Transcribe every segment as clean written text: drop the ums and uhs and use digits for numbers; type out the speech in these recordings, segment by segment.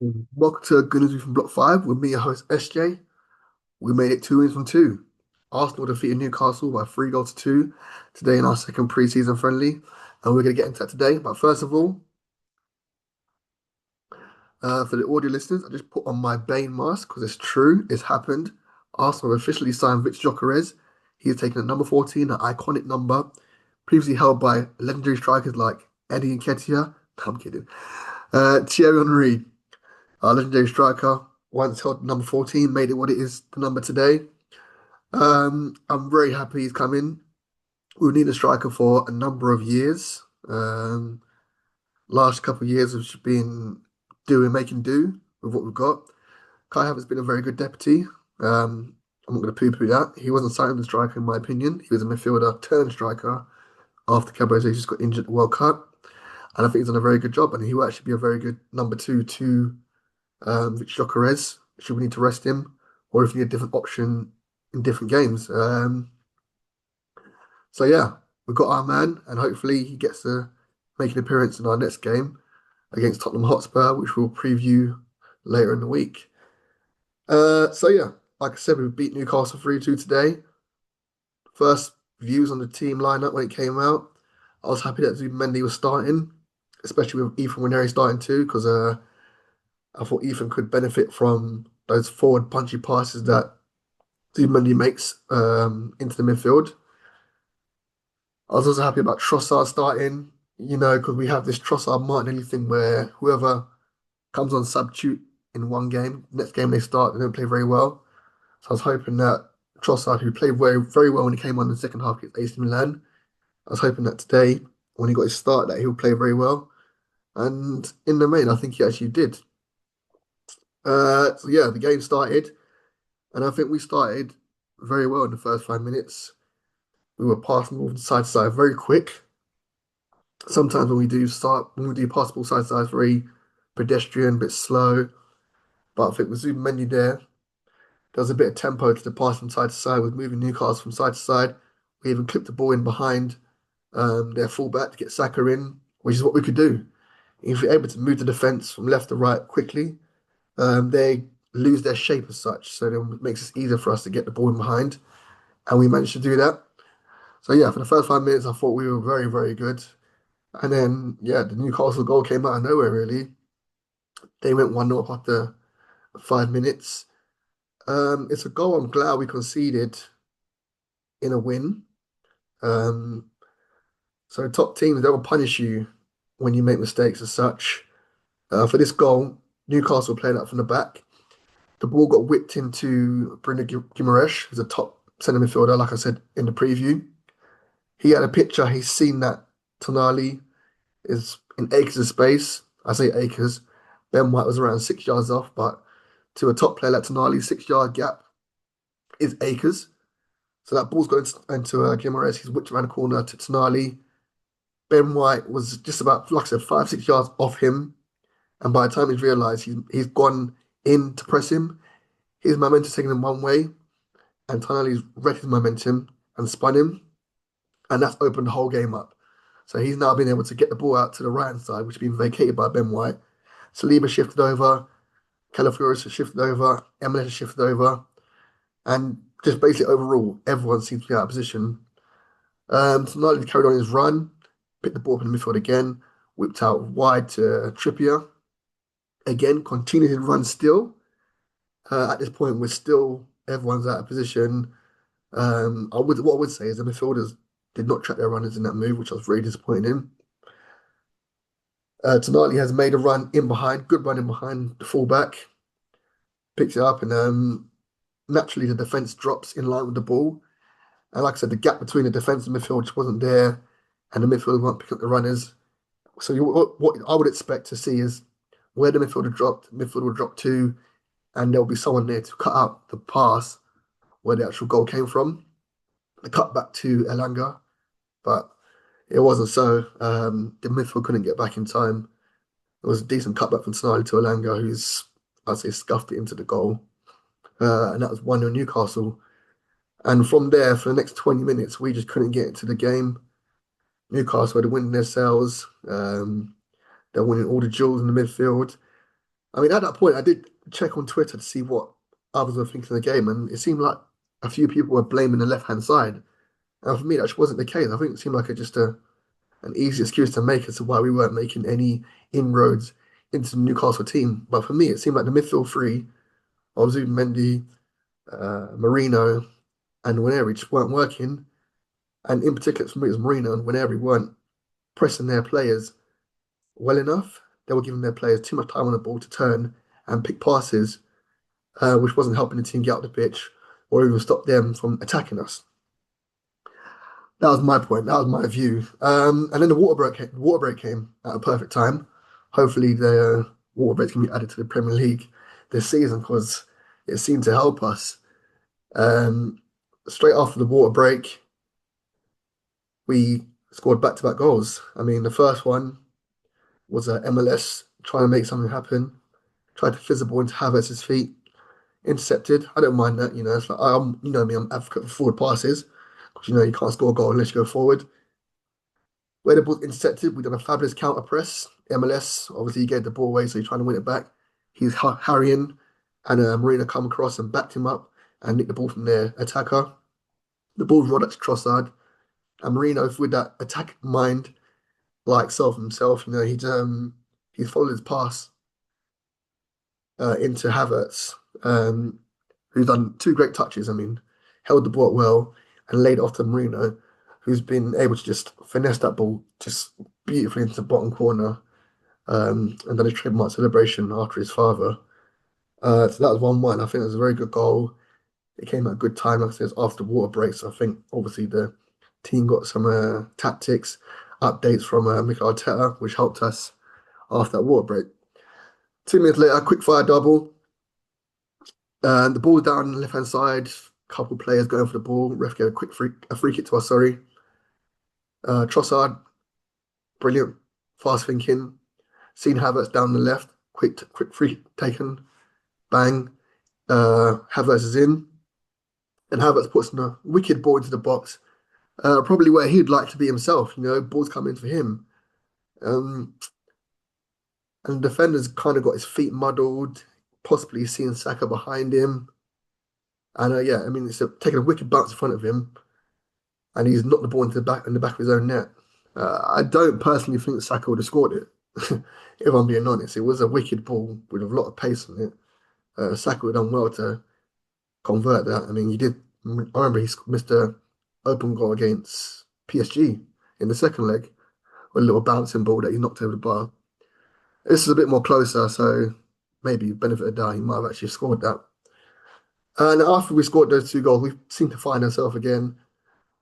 Welcome to Goodness from Block 5 with me, your host SJ. We made it 2 wins from 2. Arsenal defeated Newcastle by 3 goals to 2 today in our second pre-season friendly, and we're going to get into that today. But first of all, for the audio listeners, I just put on my Bane mask because it's true, it's happened. Arsenal have officially signed Gyokeres. He has taken a number 14, an iconic number, previously held by legendary strikers like Eddie and Nketiah. I'm kidding. Thierry Henry, our legendary striker, once held number 14, made it what it is, the number today. I'm very happy he's coming. We've needed a striker for a number of years. Last couple of years have been making do with what we've got. Kai Havertz has been a very good deputy. I'm not going to poo-poo that. He wasn't signed as a striker, in my opinion. He was a midfielder turned striker after Cabarrot just got injured at the World Cup. And I think he's done a very good job. And he will actually be a very good number two to Gyokeres, should we need to rest him, or if we need a different option in different games. So yeah, we've got our man, and hopefully he gets to make an appearance in our next game against Tottenham Hotspur, which we'll preview later in the week. So yeah, like I said, we beat Newcastle 3-2 today. First views on the team lineup when it came out. I was happy that Zubimendi was starting, especially with Ethan Nwaneri starting too, because I thought Ethan could benefit from those forward punchy passes that Zubimendi makes into the midfield. I was also happy about Trossard starting, because we have this Trossard Martinelli thing where whoever comes on substitute in one game, next game they start, they don't play very well. So I was hoping that Trossard, who played very, very well when he came on in the second half against AC Milan, I was hoping that today, when he got his start, that he'll play very well. And in the main, I think he actually did. So yeah, the game started, and I think we started very well in the first 5 minutes. We were passing from side to side very quick. Sometimes when we do passable side to side, it's very pedestrian, a bit slow. But I think with Zoom menu there was a bit of tempo to the pass from side to side with moving Newcastle from side to side. We even clipped the ball in behind their fullback to get Saka in, which is what we could do. If we're able to move the defence from left to right quickly, they lose their shape as such. So it makes it easier for us to get the ball in behind. And we managed to do that. So yeah, for the first 5 minutes, I thought we were very, very good. And then, yeah, the Newcastle goal came out of nowhere, really. They went 1-0 up after 5 minutes. It's a goal I'm glad we conceded in a win. Um, so top teams, they will punish you when you make mistakes as such. For this goal, Newcastle played up from the back. The ball got whipped into Bruno Guimaraes, who's a top centre midfielder, like I said in the preview. He had a picture, he's seen that Tonali is in acres of space. I say acres. Ben White was around 6 yards off, but to a top player like Tonali, 6 yard gap is acres. So that ball's going into Gyokeres. He's whipped around the corner to Tonali. Ben White was just about, like I said, 5, 6 yards off him. And by the time he's realised he's gone in to press him, his momentum's taken him one way, and Tonali's read his momentum and spun him, and that's opened the whole game up. So he's now been able to get the ball out to the right hand side, which has been vacated by Ben White. Saliba shifted over, Calafiores has shifted over, MLS has shifted over, and just basically overall, everyone seems to be out of position. Tonali carried on his run, picked the ball up in the midfield again, whipped out wide to Trippier. Again, continued his run still. At this point, we're still everyone's out of position. What I would say is the midfielders did not track their runners in that move, which I was really disappointed in. Tonali has made a run in behind, good run in behind the fullback, picks it up, and naturally the defense drops in line with the ball. And like I said, the gap between the defense and midfield just wasn't there, and the midfielders weren't picking up the runners. So what I would expect to see is where the midfielder dropped, midfielder will drop to, and there'll be someone there to cut out the pass where the actual goal came from. The cut back to Elanga, but it wasn't so. The midfield couldn't get back in time. It was a decent cutback from Tonali to Elanga, who's, I'd say, scuffed it into the goal. And that was 1-0 Newcastle. And from there, for the next 20 minutes, we just couldn't get into the game. Newcastle had winning their cells. They're winning all the duels in the midfield. I mean, at that point, I did check on Twitter to see what others were thinking of the game, and it seemed like a few people were blaming the left-hand side. And for me, that just wasn't the case. I think it seemed like just an easy excuse to make as to why we weren't making any inroads into the Newcastle team. But for me, it seemed like the midfield three of Zubimendi, Marino, and Nwaneri just weren't working. And in particular, for me, it was Marino and Nwaneri weren't pressing their players well enough. They were giving their players too much time on the ball to turn and pick passes, which wasn't helping the team get out the pitch or even stop them from attacking us. That was my point. That was my view. And then the water break came at a perfect time. Hopefully, the water break can be added to the Premier League this season because it seemed to help us. Um, Straight after the water break, we scored back-to-back goals. I mean, the first one was MLS trying to make something happen, tried to fizz the ball into Havertz's feet, intercepted. I don't mind that. It's like you know me, I'm advocate for forward passes because you can't score a goal unless you go forward. Where the ball's intercepted, we've done a fabulous counter press. MLS, obviously, he gave the ball away, so he's trying to win it back. He's harrying, and Marina come across and backed him up and nicked the ball from their attacker. The ball's rolled out to Trossard, and Marino, with that attack mind, like self himself, he's followed his pass into Havertz, who's done two great touches. I mean, held the ball up well and laid off to Marino, who's been able to just finesse that ball just beautifully into the bottom corner, and done a trademark celebration after his father. So that was 1-1. I think it was a very good goal. It came at a good time, like I said, it was after water break. So I think obviously the team got some tactics, updates from Mikel Arteta, which helped us after that water break. 2 minutes later, quick fire double. The ball down the left hand side, couple players going for the ball. Ref gave a free kick to us, sorry. Trossard, brilliant, fast thinking. Seen Havertz down the left, quick free taken, bang. Havertz is in, and Havertz puts a wicked ball into the box, probably where he'd like to be himself. Balls coming for him. Um, and the defender's kind of got his feet muddled, possibly seeing Saka behind him. And yeah, I mean, it's taking a wicked bounce in front of him, and he's knocked the ball into the back of his own net. I don't personally think Saka would have scored it. If I'm being honest, it was a wicked ball with a lot of pace on it. Saka would have done well to convert that. I mean, he did. I remember he missed a open goal against PSG in the second leg, with a little bouncing ball that he knocked over the bar. This is a bit more closer, so maybe benefit of the doubt, he might have actually scored that. And after we scored those two goals, we seemed to find ourselves again,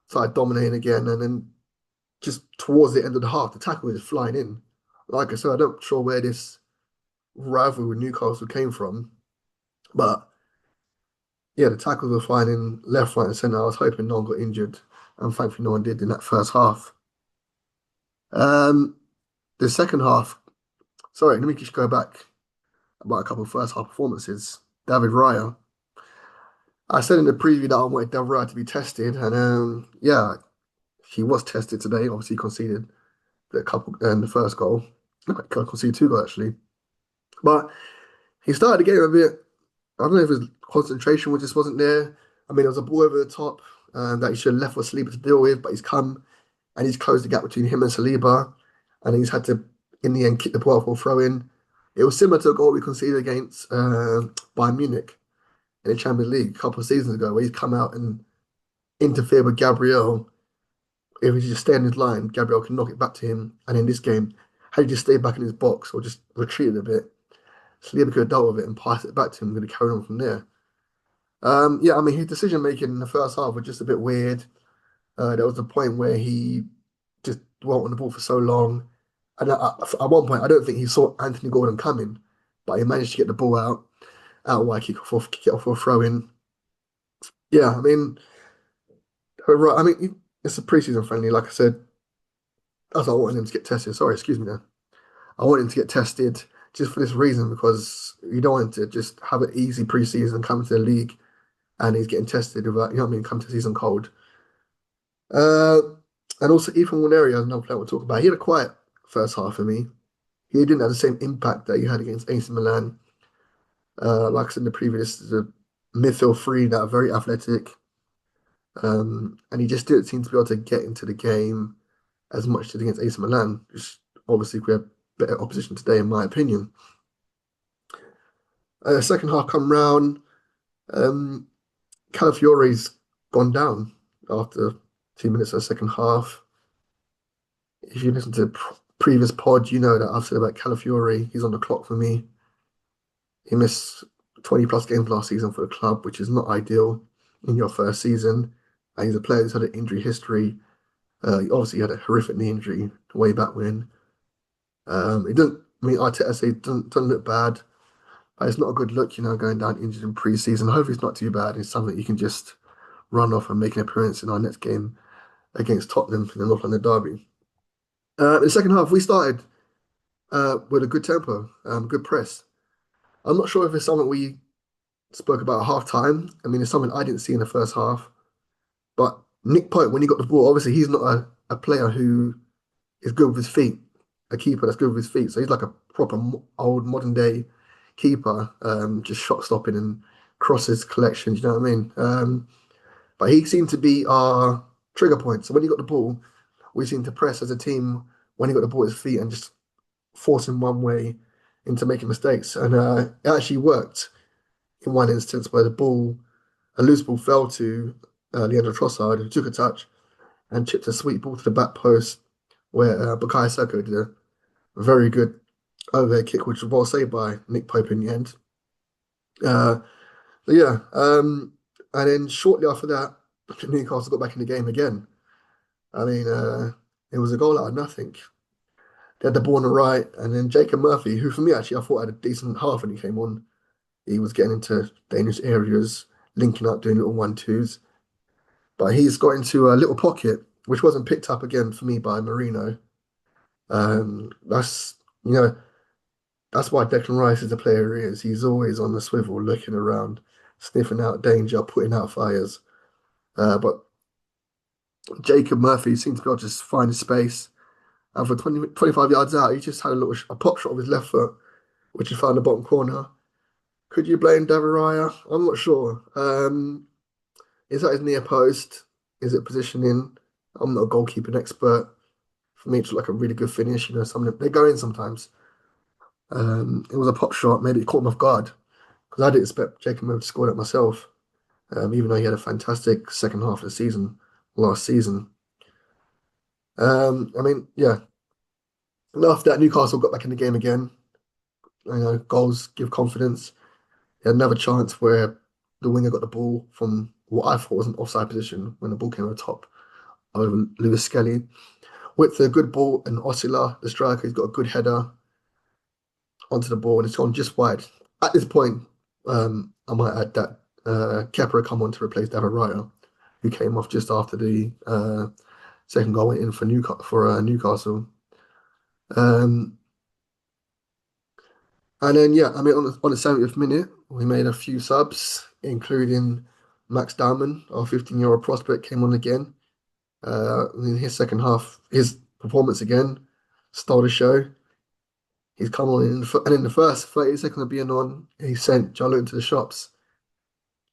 started dominating again, and then just towards the end of the half, the tackle was just flying in. Like I said, I'm not sure where this rivalry with Newcastle came from, but yeah, the tackles were flying in left, right, and centre. I was hoping no one got injured, and thankfully no one did in that first half. Um, the second half, sorry, let me just go back about a couple of first half performances. David Raya. I said in the preview that I wanted David Raya to be tested, and yeah, he was tested today. Obviously, he conceded the first goal. No, he conceded two goals actually, but he started the game a bit. I don't know if his concentration just wasn't there. I mean, there was a ball over the top that he should have left for Saliba to deal with, but he's come and he's closed the gap between him and Saliba, and he's had to, in the end, kick the ball for a throw in. It was similar to a goal we conceded against Bayern Munich in the Champions League a couple of seasons ago, where he's come out and interfered with Gabriel. If he just stayed in his line, Gabriel can knock it back to him. And in this game, had he just stayed back in his box or just retreated a bit, Saliba could have dealt with it and passed it back to him. Going to carry on from there. Yeah, I mean, his decision making in the first half was just a bit weird. There was a point where he just dwelt on the ball for so long. And at one point, I don't think he saw Anthony Gordon coming, but he managed to get the ball out wide, kick it off for a throw in. Yeah, I mean, it's a preseason friendly, like I said. That's why I wanted him to get tested. Sorry, excuse me there. I want him to get tested just for this reason because you don't want him to just have an easy preseason, come to the league, and he's getting tested without, come to the season cold. Uh, and also Ethan Nwaneri, another player we'll talk about. He had a quiet first half for me. he didn't have the same impact that he had against AC Milan. Like I said in the previous, the midfield three that are very athletic, and he just didn't seem to be able to get into the game as much as he did against AC Milan, which obviously we have better opposition today, in my opinion. Second half come round, um, Calafiore's gone down after 2 minutes of the second half. If you listen to the previous pod, you know that I've said about Calafiore, he's on the clock for me. He missed 20 plus games last season for the club, which is not ideal in your first season. And he's a player who's had an injury history. He obviously had a horrific knee injury way back when. It doesn't, I mean, Arteta say it doesn't look bad, but it's not a good look, going down injured in pre-season. Hopefully it's not too bad. It's something you can just run off and make an appearance in our next game against Tottenham in the North London derby. In the second half, we started with a good tempo, good press. I'm not sure if it's something we spoke about at half time. I mean, it's something I didn't see in the first half. But Nick Pope, when he got the ball, obviously he's not a player who is good with his feet, a keeper that's good with his feet. So he's like a proper old modern day keeper, just shot stopping and crosses collections, you know what I mean? But he seemed to be our trigger point. So when he got the ball, we seemed to press as a team when he got the ball at his feet and just force him one way into making mistakes. And it actually worked in one instance where a loose ball fell to Leandro Trossard, who took a touch and chipped a sweet ball to the back post, where Bukayo Saka did a very good overhead kick, which was well saved by Nick Pope in the end. Uh, but yeah, and then shortly after that, Newcastle got back in the game again. I mean, it was a goal out of nothing. They had the ball on the right, and then Jacob Murphy, who for me actually I thought had a decent half when he came on. He was getting into dangerous areas, linking up, doing little one-twos. But he's got into a little pocket, which wasn't picked up again for me by Marino. That's you know that's why Declan Rice is the player he is. He's always on the swivel, looking around, sniffing out danger, putting out fires. But Jacob Murphy seemed to be able to just find a space. And for 20, 25 yards out, he just had a pop shot with his left foot, which he found in the bottom corner. Could you blame David Raya? I'm not sure. Is that his near post? Is it positioning? I'm not a goalkeeping expert. For me, it's like a really good finish. Some they go in sometimes. It was a pop shot. Maybe it caught him off guard because I didn't expect Jacob Murphy to score that myself. Even though he had a fantastic second half of the season last season. I mean, yeah. And after that, Newcastle got back in the game again. Goals give confidence. He had another chance where the winger got the ball from what I thought was an offside position when the ball came over the top over Lewis Skelly. With a good ball and Osila, the striker, he's got a good header onto the ball and it's gone just wide. At this point, I might add that Kepa come on to replace David Raya, who came off just after the second goal went in for Newcastle. And then, yeah, I mean, on the 70th minute, we made a few subs, including Max Dowman, our 15-year-old prospect, came on again. In his second half, his performance again stole the show. He's come on and in the first 30 seconds of being on, he sent Joe into the shops,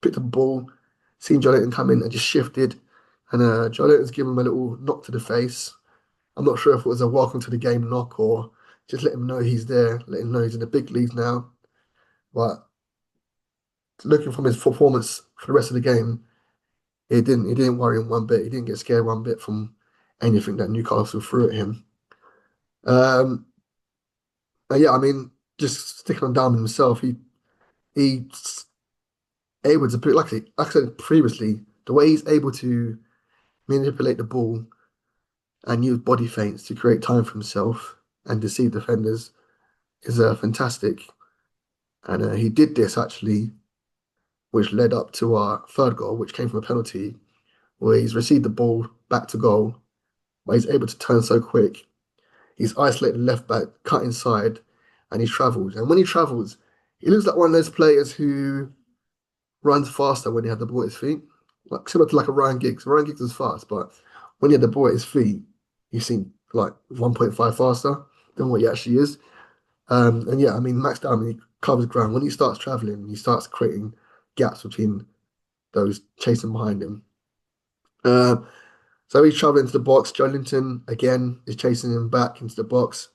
picked up the ball, seen Joe come in and just shifted. And Joe given him a little knock to the face. I'm not sure if it was a welcome to the game knock or just let him know he's there, let him know he's in the big leagues now. But looking from his performance for the rest of the game, he didn't worry him one bit. He didn't get scared one bit from anything that Newcastle threw at him. Um, yeah, I mean, just sticking on Dowman himself, he's able to put like I said previously, the way he's able to manipulate the ball and use body feints to create time for himself and deceive defenders is fantastic. And he did this actually, which led up to our third goal, which came from a penalty, where he's received the ball back to goal, but he's able to turn so quick. He's isolated left back, cut inside, and he travels. And when he travels, he looks like one of those players who runs faster when he had the ball at his feet, like similar to like a Ryan Giggs. Ryan Giggs is fast, but when he had the ball at his feet, he seemed like 1.5 faster than what he actually is. And yeah, I mean, Max Dowman, he covers ground. When he starts traveling, he starts creating gaps between those chasing behind him. Uh, so he's traveling to the box. Joelinton, again, is chasing him back into the box.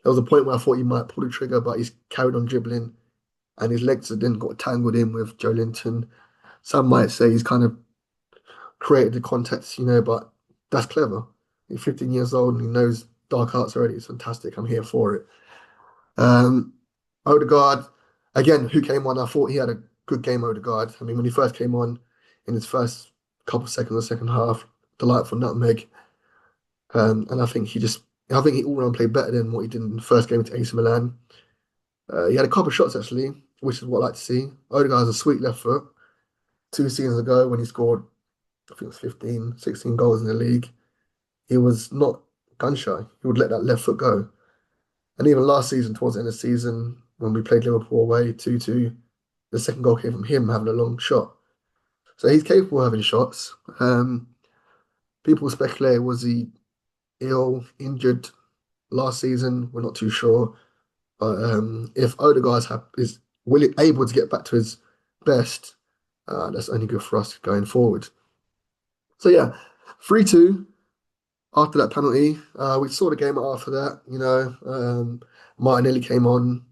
There was a point where I thought he might pull the trigger, but he's carried on dribbling, and his legs then got tangled in with Joelinton. Some might say he's kind of created the context, but that's clever. He's 15 years old and he knows dark arts already. It's fantastic. I'm here for it. Um, Odegaard, again, who came on? I thought he had a good game, Odegaard. I mean, when he first came on in his first couple of seconds of the second half, delightful nutmeg. And I think he all round played better than what he did in the first game to AC Milan. He had a couple of shots actually, which is what I like to see. Odegaard has a sweet left foot. 2 seasons ago when he scored, I think it was 15, 16 goals in the league, he was not gun shy. He would let that left foot go. And even last season, towards the end of the season, when we played Liverpool away 2-2, the second goal came from him having a long shot. So he's capable of having shots. People speculate, was he ill, injured last season? We're not too sure. But if is willing, able to get back to his best, that's only good for us going forward. So yeah, 3-2 after that penalty. We saw the game after that, Martinelli came on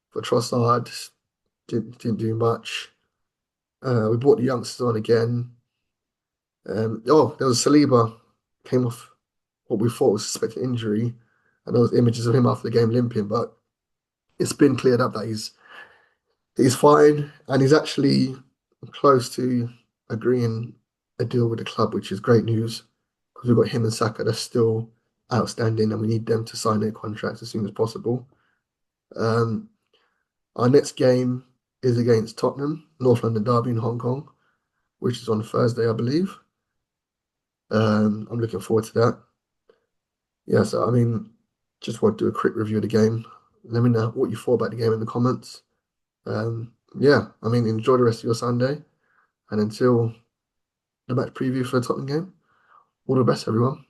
for Trossard, didn't do much. We brought the youngsters on again. There was Saliba, came off what we thought was suspected injury, and there was images of him after the game limping, but it's been cleared up that he's fine, and he's actually close to agreeing a deal with the club, which is great news because we've got him and Saka that's still outstanding, and we need them to sign their contracts as soon as possible. Um, our next game is against Tottenham, North London Derby in Hong Kong, which is on Thursday, I believe. I'm looking forward to that. Yeah, so I mean, just want to do a quick review of the game. Let me know what you thought about the game in the comments. Yeah, I mean, enjoy the rest of your Sunday, and until the match preview for the Tottenham game, all the best, everyone.